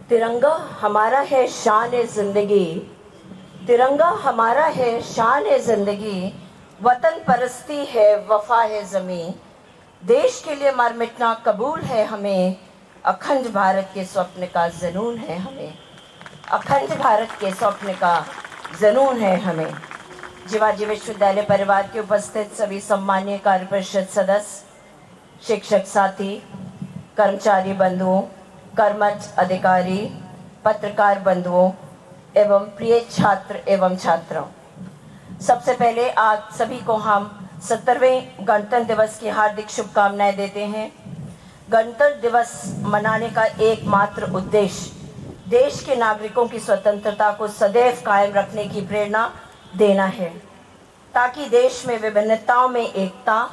तिरंगा हमारा है शान जिंदगी, तिरंगा हमारा है शान जिंदगी, वतन परस्ती है वफा है ज़मीं, देश के लिए मर मिटना कबूल है हमें, अखंड भारत के स्वप्न का जुनून है हमें, अखंड भारत के स्वप्न का जुनून है हमें। जिवाजी विश्वविद्यालय परिवार के उपस्थित सभी सम्मानीय कार्य परिषद सदस्य, शिक्षक साथी, कर्मचारी बंधुओं, कर्मठ अधिकारी, पत्रकार बंधुओं एवं प्रिय छात्र एवं छात्राओं, सबसे पहले आप सभी को हम 70वें गणतंत्र दिवस की हार्दिक शुभकामनाएं देते हैं। गणतंत्र दिवस मनाने का एकमात्र उद्देश्य देश के नागरिकों की स्वतंत्रता को सदैव कायम रखने की प्रेरणा देना है, ताकि देश में विभिन्नताओं में एकता,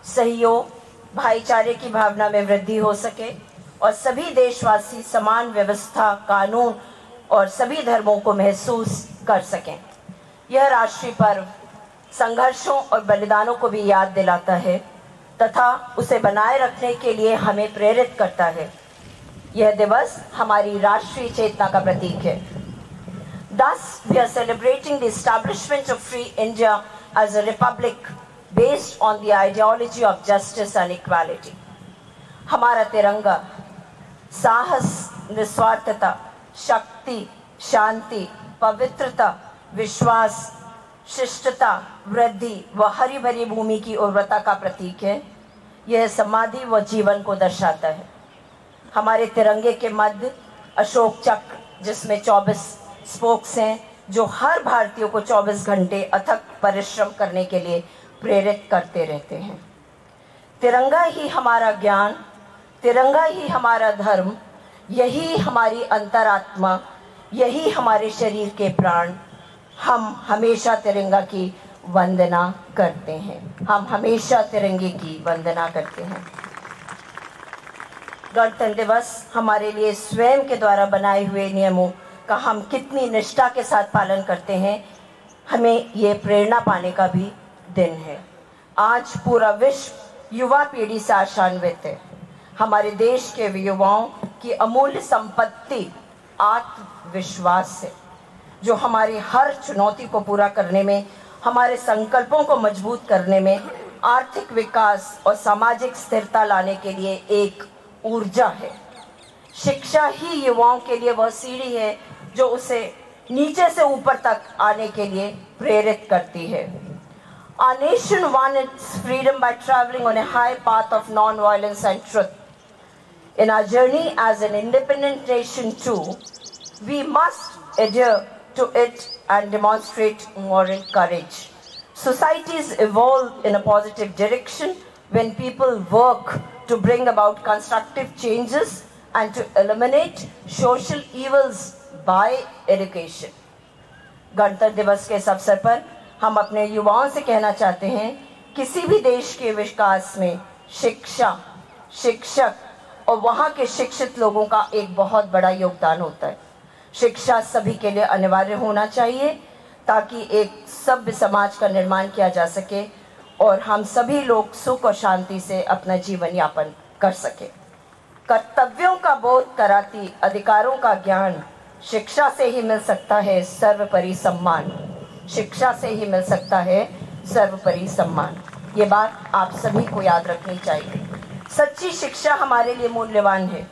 सहयोग, भाईचारे की भावना में वृद्धि हो सके और सभी देशवासी समान व्यवस्था, कानून और सभी धर्मों को महसूस कर सकें। यह राष्ट्रीय पर्व संघर्षों और बलिदानों को भी याद दिलाता है तथा उसे बनाए रखने के लिए हमें प्रेरित करता है। यह दिवस हमारी राष्ट्रीय चेतना का प्रतीक है। Thus, we are celebrating the establishment of free India as a republic based on the ideology of justice and equality. हमारा तिरंगा साहस, निस्वार्थता, शक्ति, शांति, पवित्रता, विश्वास, शिष्टता, वृद्धि व हरी भरी भूमि की उर्वरता का प्रतीक है। यह समाधि व जीवन को दर्शाता है। हमारे तिरंगे के मध्य अशोक चक्र, जिसमें 24 स्पोक्स हैं, जो हर भारतीय को 24 घंटे अथक परिश्रम करने के लिए प्रेरित करते रहते हैं। तिरंगा ही हमारा ज्ञान, तिरंगा ही हमारा धर्म, यही हमारी अंतरात्मा, यही हमारे शरीर के प्राण। हम हमेशा तिरंगा की वंदना करते हैं। हम हमेशा तिरंगे की वंदना करते हैं। गणतंत्र दिवस हमारे लिए स्वयं के द्वारा बनाए हुए नियमों का हम कितनी निष्ठा के साथ पालन करते हैं, हमें ये प्रेरणा पाने का भी दिन है। आज पूरा विश्व युवा पीढ़ी से आशान्वित है। हमारे देश के युवाओं की अमूल्य संपत्ति आत्मविश्वास है, जो हमारी हर चुनौती को पूरा करने में, हमारे संकल्पों को मजबूत करने में, आर्थिक विकास और सामाजिक स्थिरता लाने के लिए एक ऊर्जा है। शिक्षा ही युवाओं के लिए वह सीढ़ी है जो उसे नीचे से ऊपर तक आने के लिए प्रेरित करती है। Our nation won its freedom by traveling on a high path of non-violence and truth. In our journey as an independent nation too, we must adhere to it and demonstrate moral courage. Societies evolve in a positive direction when people work to bring about constructive changes and to eliminate social evils by education. गणतंत्र दिवस के इस अवसर पर हम अपने युवाओं से कहना चाहते हैं, किसी भी देश के विकास में शिक्षा, शिक्षक और वहाँ के शिक्षित लोगों का एक बहुत बड़ा योगदान होता है। शिक्षा सभी के लिए अनिवार्य होना चाहिए ताकि एक सभ्य समाज का निर्माण किया जा सके और हम सभी लोग सुख और शांति से अपना जीवन यापन कर सके। कर्तव्यों का बोध कराती अधिकारों का ज्ञान शिक्षा से ही मिल सकता है सर्वोपरि सम्मान। शिक्षा से ही मिल सकता है सर्वोपरि सम्मान। ये बात आप सभी को याद रखनी चाहिए। सच्ची शिक्षा हमारे लिए मूल्यवान है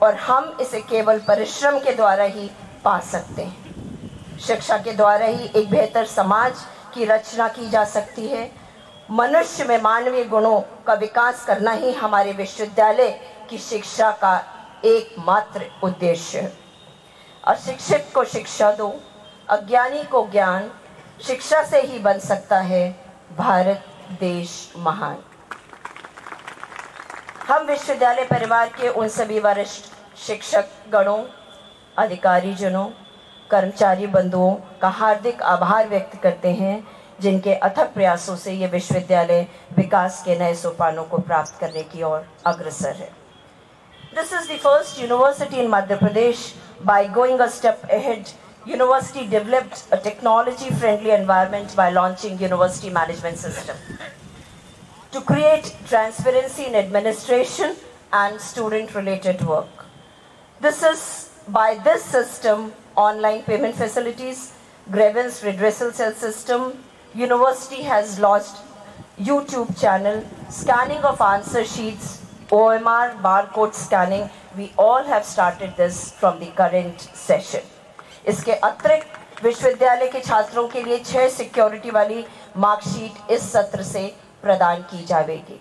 और हम इसे केवल परिश्रम के द्वारा ही पा सकते हैं। शिक्षा के द्वारा ही एक बेहतर समाज की रचना की जा सकती है। मनुष्य में मानवीय गुणों का विकास करना ही हमारे विश्वविद्यालय की शिक्षा का एकमात्र उद्देश्य है। अशिक्षित को शिक्षा दो, अज्ञानी को ज्ञान, शिक्षा से ही बन सकता है भारत देश महान। हम विश्वविद्यालय परिवार के उन सभी वरिष्ठ शिक्षक गणों, अधिकारी जनों, कर्मचारी बंधुओं का हार्दिक आभार व्यक्त करते हैं, जिनके अथक प्रयासों से ये विश्वविद्यालय विकास के नए सोपानों को प्राप्त करने की ओर अग्रसर है। This is the first university in Madhya Pradesh. By going a step ahead, university developed a technology-friendly environment by launching university management system. To create transparency in administration, and student-related work. By this system, online payment facilities, grievance redressal cell system, university has launched YouTube channel, scanning of answer sheets, OMR, barcode scanning. We all have started this from the current session. इसके अतिरिक्त विश्वविद्यालय के छात्रों के लिए 6 security वाली marksheet इस सत्र से प्रदान की जाएगी।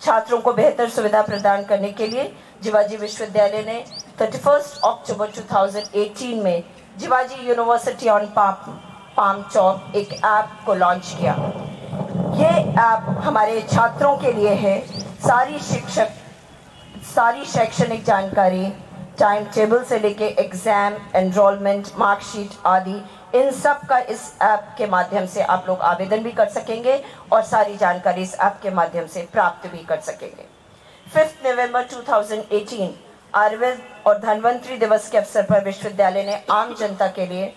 छात्रों को बेहतर सुविधा प्रदान करने के लिए जिवाजी विश्वविद्यालय ने 31 अक्टूबर 2018 में जिवाजी यूनिवर्सिटी ऑन पाम चौक एक ऐप को लॉन्च किया। ये ऐप हमारे छात्रों के लिए है। सारी शैक्षणिक जानकारी, टाइम टेबल से लेके एग्जाम, एनरोलमेंट, मार्कशीट आदि, इन सब का इस ऐप के माध्यम से आप लोग आवेदन भी कर सकेंगे और सारी जानकारी इस ऐप के माध्यम से प्राप्त भी कर सकेंगे। 5 नवंबर 2018 आयुर्वेद और धन्वंतरी दिवस के अवसर पर विश्वविद्यालय ने आम जनता के लिए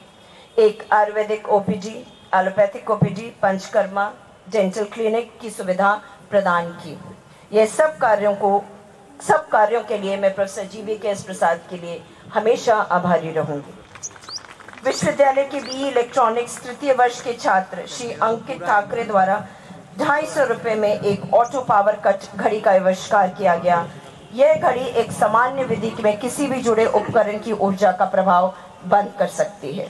एक Ayurvedic OPD, allopathic OPD, panchakarma, dental clinic की सुविधा प्रदान की। ये सब कार्यों के लिए मैं प्रोफेसर GVKS प्रसाद के लिए हमेशा आभारी रहूंगी। विश्वविद्यालय के BE इलेक्ट्रॉनिक्स तृतीय वर्ष के छात्र श्री अंकित ठाकरे द्वारा 250 रुपये में एक ऑटो पावर कट घड़ी का आविष्कार किया गया। यह घड़ी एक सामान्य विधि में किसी भी जुड़े उपकरण की ऊर्जा का प्रभाव बंद कर सकती है।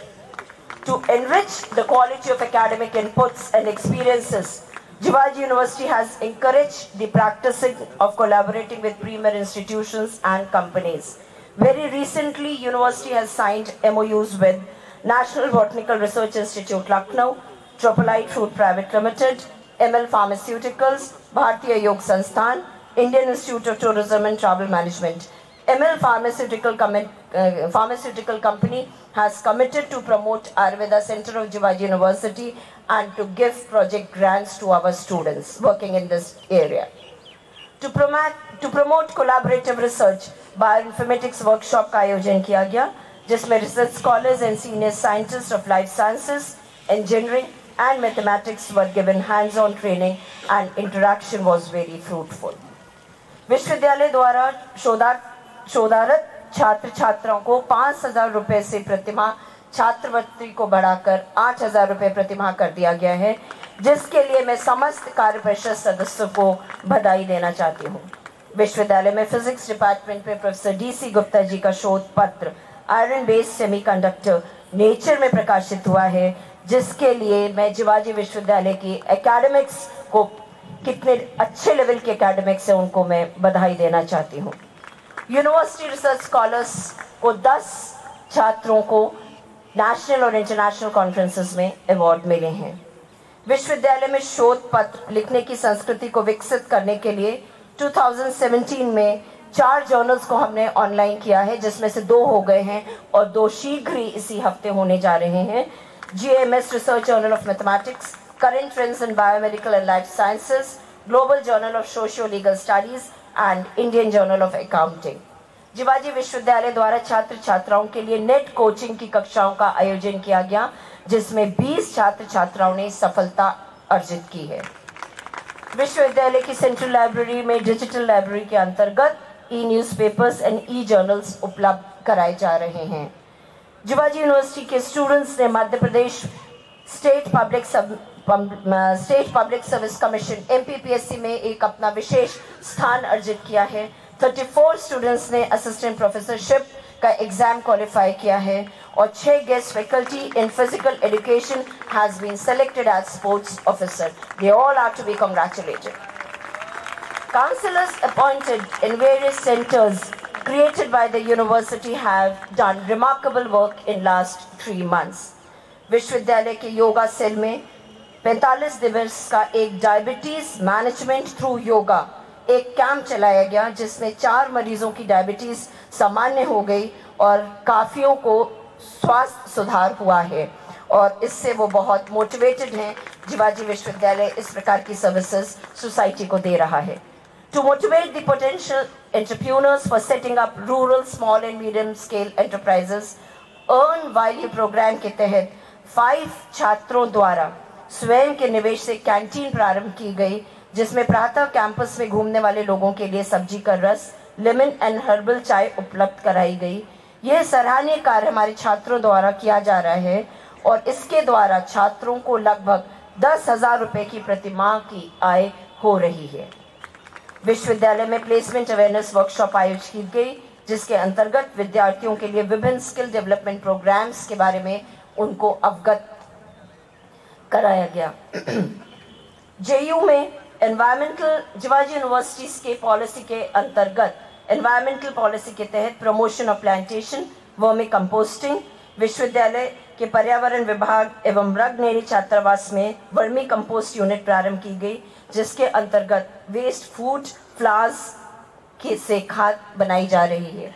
To enrich the quality of academic inputs and experiences, Jivaji University has encouraged the practicing of collaborating with premier institutions and companies. Very recently, University has signed MOUs with National Botanical Research Institute, Lucknow, Tropolite Fruit Private Limited, ML Pharmaceuticals, Bharatiya Yog Sansthan, Indian Institute of Tourism and Travel Management. ML Pharmaceutical Company has committed to promote Ayurveda Center of Jivaji University and to give project grants to our students working in this area. To promote collaborative research, Bioinformatics Workshop का आयोजन किया गया, जिसमें research scholars and senior scientists of life sciences, engineering and mathematics were given hands-on training and interaction was very fruitful. विश्वविद्यालय द्वारा शोधारत छात्र छात्राओं को 5,000 रुपए से प्रतिमाह छात्रवृत्ति को बढ़ाकर 8,000 रुपए प्रतिमाह कर दिया गया है, जिसके लिए मैं समस्त कार्य परिषद सदस्यों को बधाई देना चाहती हूँ। विश्वविद्यालय में फिजिक्स डिपार्टमेंट में प्रोफेसर DC गुप्ता जी का शोध पत्र आयरन बेस्ड सेमीकंडक्टर नेचर में प्रकाशित हुआ है, जिसके लिए मैं जिवाजी विश्वविद्यालय की एकेडमिक्स को, कितने अच्छे लेवल के एकेडमिक्स है, उनको मैं बधाई देना चाहती हूँ। यूनिवर्सिटी रिसर्च स्कॉलर्स को 10 छात्रों को नेशनल और इंटरनेशनल कॉन्फ्रेंसेस में अवार्ड मिले हैं। विश्वविद्यालय में शोध पत्र लिखने की संस्कृति को विकसित करने के लिए 2017 में 4 जर्नल्स को हमने ऑनलाइन किया है, जिसमें से 2 हो गए हैं और 2 शीघ्र ही इसी हफ्ते होने जा रहे हैं। GMS research journal of mathematics, current trends in biomedical and life sciences, global journal of socio legal studies and Indian journal of accounting. Jiwaji विश्वविद्यालय द्वारा छात्र छात्राओं के लिए नेट कोचिंग की कक्षाओं का आयोजन किया गया, जिसमें 20 छात्र छात्राओं ने सफलता अर्जित की है। विश्वविद्यालय की सेंट्रल लाइब्रेरी में डिजिटल लाइब्रेरी के अंतर्गत न्यूज़पेपर्स एंड जर्नल्स उपलब्ध कराए जा रहे हैं। जिवाजी यूनिवर्सिटी के स्टूडेंट्स ने Madhya Pradesh state public service commission MPPSC में एक अपना विशेष स्थान अर्जित किया है। 34 स्टूडेंट्स ने असिस्टेंट प्रोफेसरशिप का एग्जाम क्वालिफाई किया है और 6 guest faculty in physical education has been selected as sports officer. They all are to be congratulated. Counselors appointed in various centers created by the university have done remarkable work in last 3 months. विश्वविद्यालय के yoga cell में 45 दिवस का एक diabetes management through yoga एक camp चलाया गया, जिसमें 4 मरीजों की डायबिटीज सामान्य हो गई और काफियों को स्वास्थ्य सुधार हुआ है और इससे वो बहुत मोटिवेटेड हैं। जिवाजी विश्वविद्यालय इस प्रकार की सर्विसेज सोसाइटी को दे रहा है। To motivate the potential entrepreneurs for setting up rural small and medium scale enterprises, earn value program के तहत 5 छात्रों द्वारा स्वयं के निवेश से कैंटीन प्रारंभ की गई, जिसमें प्रातः कैंपस में घूमने वाले लोगों के लिए सब्जी का रस, लेमन एंड हर्बल चाय उपलब्ध कराई गई। यह सराहनीय कार्य हमारे छात्रों द्वारा किया जा रहा है और इसके द्वारा छात्रों को लगभग 10,000 रुपये की प्रतिमाह की आय हो रही है। विश्वविद्यालय में प्लेसमेंट अवेयरनेस वर्कशॉप आयोजित की गई, जिसके अंतर्गत विद्यार्थियों के लिए विभिन्न स्किल डेवलपमेंट प्रोग्राम्स के बारे में उनको अवगत कराया गया। जेयू में एनवायरमेंटल जिवाजी यूनिवर्सिटी के पॉलिसी के अंतर्गत एनवायरमेंटल पॉलिसी के तहत promotion of plantation, vermi composting, विश्वविद्यालय के पर्यावरण विभाग एवं रगनेरी छात्रावास में वर्मी कंपोस्ट यूनिट प्रारंभ की गई, जिसके अंतर्गत वेस्ट फूड फ्लावर्स से खाद बनाई जा रही है।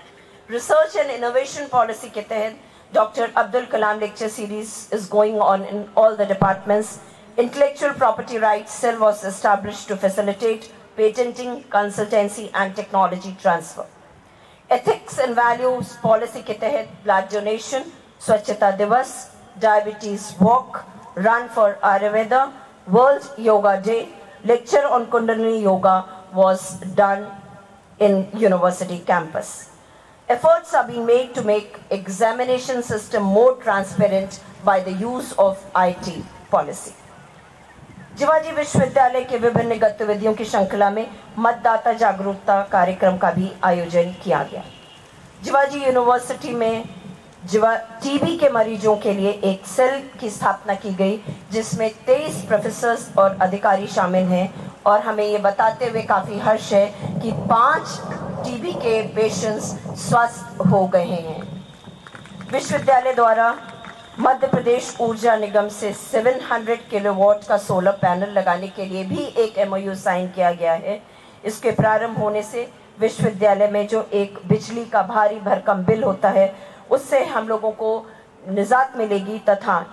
रिसर्च एंड इनोवेशन पॉलिसी के तहत doctor Abdul Kalam lecture series is going on in all the departments. Intellectual property rights cell was established to facilitate patenting, consultancy and technology transfer. Ethics and values policy के तहत blood donation, स्वच्छता दिवस, diabetes walk, run for Ayurveda, World Yoga Day, lecture on Kundalini Yoga was done in university campus. Efforts are being made to make examination system more transparent by the use of IT policy. Jiwaji विश्वविद्यालय के विभिन्न गतिविधियों की श्रृंखला में मतदाता जागरूकता कार्यक्रम का भी आयोजन किया गया। जिवाजी यूनिवर्सिटी में टीबी के मरीजों के लिए एक सेल की स्थापना की गई, जिसमें 23 प्रोफेसर्स और अधिकारी शामिल हैं और हमें ये बताते हुए काफ़ी हर्ष है कि 5 टीबी के पेशेंट्स स्वस्थ हो गए हैं। विश्वविद्यालय द्वारा मध्य प्रदेश ऊर्जा निगम से 700 किलोवाट का सोलर पैनल लगाने के लिए भी एक MOU साइन किया गया है। इसके प्रारंभ होने से विश्वविद्यालय में जो एक बिजली का भारी भरकम बिल होता है, उससे हम लोगों को निजात मिलेगी तथा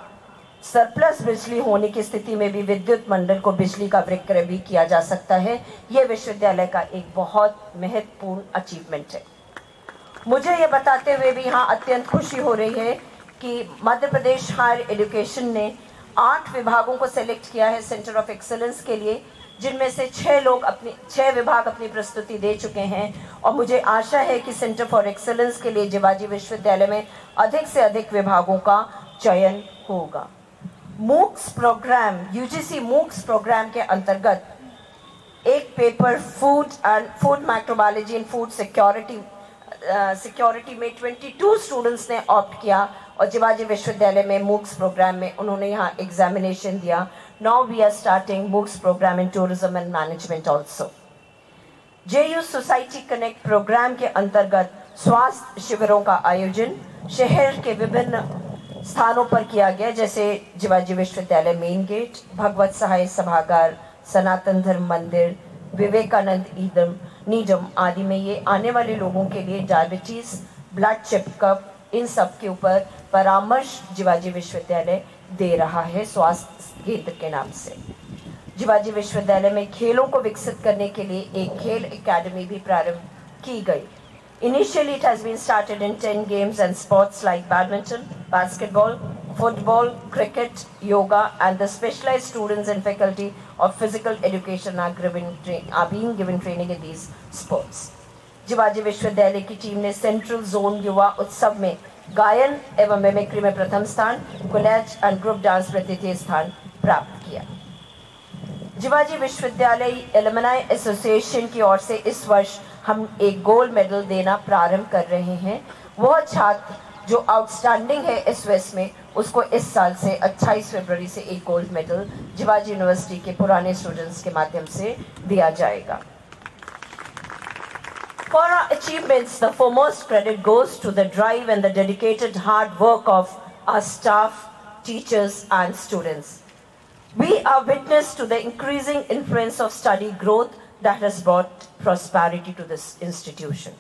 सरप्लस बिजली होने की स्थिति में भी विद्युत मंडल को बिजली का विक्रय भी किया जा सकता है। ये विश्वविद्यालय का एक बहुत महत्वपूर्ण अचीवमेंट है। मुझे ये बताते हुए भी यहाँ अत्यंत खुशी हो रही है कि मध्य प्रदेश हायर एजुकेशन ने 8 विभागों को सेलेक्ट किया है सेंटर ऑफ एक्सीलेंस के लिए, जिनमें से 6 विभाग अपनी प्रस्तुति दे चुके हैं और मुझे आशा है कि सेंटर फॉर एक्सीलेंस के लिए जिवाजी विश्वविद्यालय में अधिक से अधिक विभागों का चयन होगा। MOOCs programme, UGC MOOCs programme के अंतर्गत एक paper food microbiology and food security में 22 स्टूडेंट्स ने ऑप्ट किया और जिवाजी विश्वविद्यालय में मूक्स प्रोग्राम में उन्होंने यहाँ एग्जामिनेशन दिया। Now we are starting MOOCs programme in tourism and management also. JU society connect programme के अंतर्गत स्वास्थ्य शिविरों का आयोजन शहर के विभिन्न स्थानों पर किया गया, जैसे जिवाजी विश्वविद्यालय मेन गेट, भगवत सहाय सभागार, सनातन धर्म मंदिर, विवेकानंद नीडम आदि में ये आने वाले लोगों के लिए डायबिटीज, ब्लड चेकअप, इन सब के ऊपर परामर्श जिवाजी विश्वविद्यालय दे रहा है स्वास्थ्य केंद्र के नाम से। जिवाजी विश्वविद्यालय में खेलों को विकसित करने के लिए एक खेल एकेडमी भी प्रारंभ की गई। Initially it has been started in 10 games and sports like badminton, basketball, football, cricket, yoga, and the specialized students and faculty of physical education are being given training in these sports. Jiwaji विश्वविद्यालय की team ने central zone युवा उत्सव में गायन एवं mimicry में प्रथम स्थान, कोलेज एंड ग्रुप डांस में तृतीय स्थान प्राप्त किया। जिवाजी विश्वविद्यालय एलुमनाई एसोसिएशन की ओर से इस वर्ष हम एक गोल्ड मेडल देना प्रारंभ कर रहे हैं। वह छात्र जो आउटस्टैंडिंग है इस वर्ष में, उसको इस साल से 28 फरवरी से एक गोल्ड मेडल जिवाजी यूनिवर्सिटी के पुराने स्टूडेंट्स के माध्यम से दिया जाएगा। For our achievements, the foremost credit goes to the drive and the dedicated hard work of our staff, teachers and students. We are witness to the increasing influence of study growth that has brought prosperity to this institution.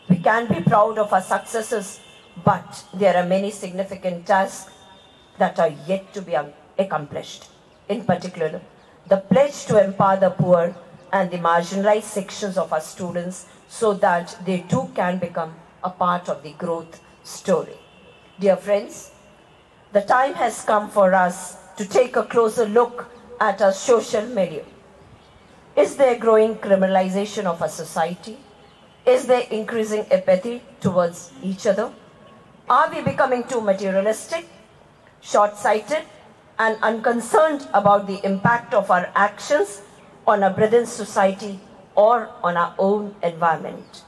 We can be proud of our successes, but there are many significant tasks that are yet to be accomplished. In particular, the pledge to empower the poor and the marginalized sections of our students so that they too can become a part of the growth story. Dear friends, the time has come for us to take a closer look at our social milieu. Is there growing criminalization of our society? Is there increasing apathy towards each other? Are we becoming too materialistic, short-sighted, and unconcerned about the impact of our actions on our brethren's society or on our own environment?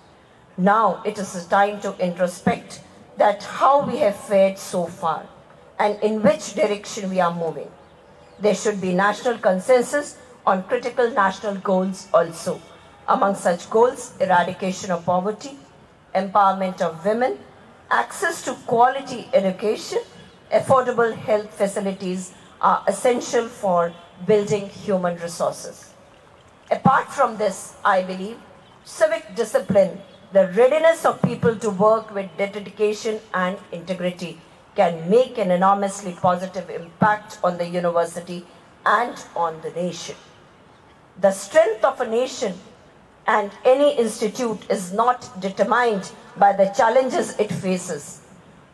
Now it is the time to introspect that how we have fared so far and in which direction we are moving. There should be national consensus on critical national goals also. Among such goals, eradication of poverty, empowerment of women, access to quality education, affordable health facilities are essential for building human resources. Apart from this, I believe civic discipline, the readiness of people to work with dedication and integrity can make an enormously positive impact on the university and on the nation. The strength of a nation and any institute is not determined by the challenges it faces,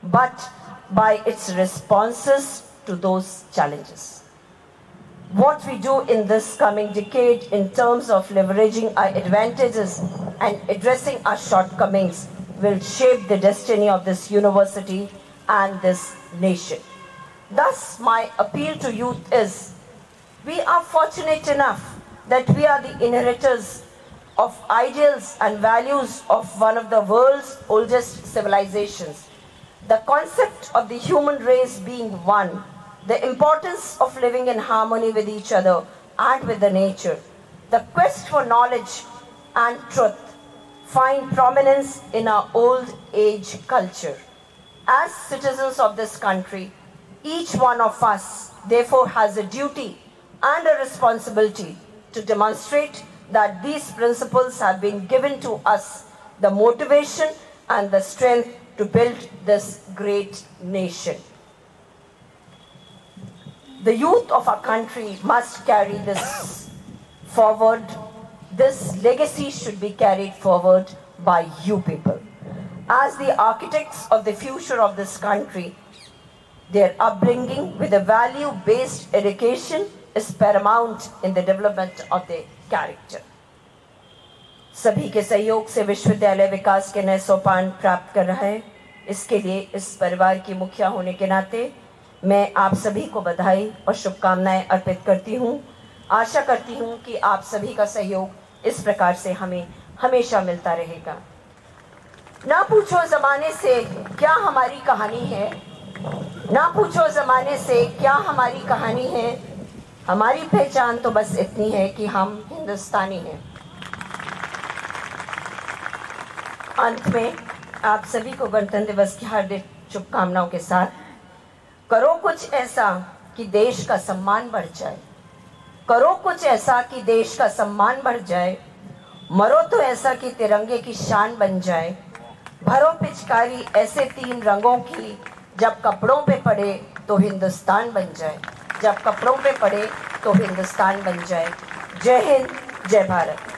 but by its responses to those challenges. What we do in this coming decade in terms of leveraging our advantages and addressing our shortcomings will shape the destiny of this university and this nation. Thus, my appeal to youth is, we are fortunate enough that we are the inheritors of ideals and values of one of the world's oldest civilizations. The concept of the human race being one, the importance of living in harmony with each other and with the nature, the quest for knowledge and truth find prominence in our old age culture. As citizens of this country, each one of us therefore has a duty and a responsibility to demonstrate that these principles have been given to us the motivation and the strength to build this great nation. The youth of our country must carry this forward. This legacy should be carried forward by you people. As the architects of the future of this country, their upbringing with a value-based education is paramount in the development of their character. सभी के सहयोग से विश्वविद्यालय विकास के नए सोपान प्राप्त कर रहा है। इसके लिए इस परिवार की मुखिया होने के नाते मैं आप सभी को बधाई और शुभकामनाएं अर्पित करती हूं। आशा करती हूं कि आप सभी का सहयोग इस प्रकार से हमें हमेशा मिलता रहेगा। ना पूछो ज़माने से क्या हमारी कहानी है, ना पूछो ज़माने से क्या हमारी कहानी है, हमारी पहचान तो बस इतनी है कि हम हिंदुस्तानी हैं। अंत में आप सभी को गणतंत्र दिवस की हार्दिक शुभकामनाओं के साथ, करो कुछ ऐसा कि देश का सम्मान बढ़ जाए, करो कुछ ऐसा कि देश का सम्मान बढ़ जाए, मरो तो ऐसा कि तिरंगे की शान बन जाए, भरो पिचकारी ऐसे 3 रंगों की, जब कपड़ों पे पड़े तो हिंदुस्तान बन जाए, जब कपड़ों पे पड़े तो हिंदुस्तान बन जाए। जय हिंद, जय भारत।